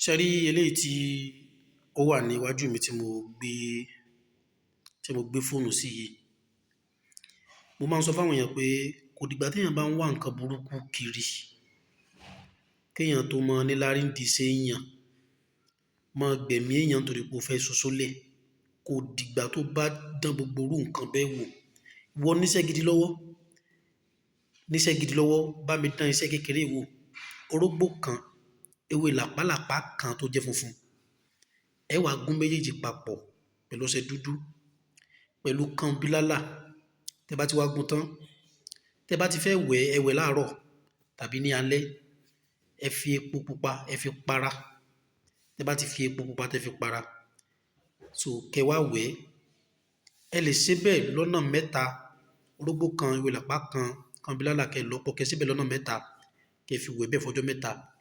ṣe rí eléyìí tí ó wà ní iwájú mi tí mo gbé fóònù sí yìí. Mo máa ń sọ fáwọn èèyàn pé kò dìgbà téèyàn bá ń wá nǹkan burúkú kiri kéèyàn tó mọ níláárí ń diṣẹ́ èèyàn, máa gbẹ̀mí èèyàn nítorí pé o fẹ́ ṣoṣólẹ̀. Kò dìgbà tó bá dán gbogbo irú nǹkan bẹ́ẹ̀ wò. Ìwọ níṣẹ́ gidi lọ́wọ́, bá mi dán iṣẹ́ kékeré wò. Orógbó kan, ewé làpálàpá kan tó jẹ́ funfun, ẹ wá gún méjèèjì papọ̀ pẹ̀lú ọṣẹ dúdú pẹ̀lú kànbílálà. Tẹ́ bá ti wá gún tán, tẹ́ bá ti fẹ́ wẹ̀ ẹ wẹ̀ láàárọ̀ tàbí ní alẹ́, ẹ fi epo pupa ẹ fi para. Tẹ́ bá ti fi epo pupa tẹ́ fi para, so kẹ́ wá wẹ̀. Ẹ lè ṣe bẹ́ẹ̀ lọ́nà mẹ́ta. Orógbó kan, ewé làpá kan, kànbílálà kẹ́ lọ́pọ̀ kẹ́ ṣe bẹ́ẹ̀ lọ́nà mẹ́ta kẹ́ fi wẹ̀ bẹ́ẹ̀ fọjọ́ mẹ́ta.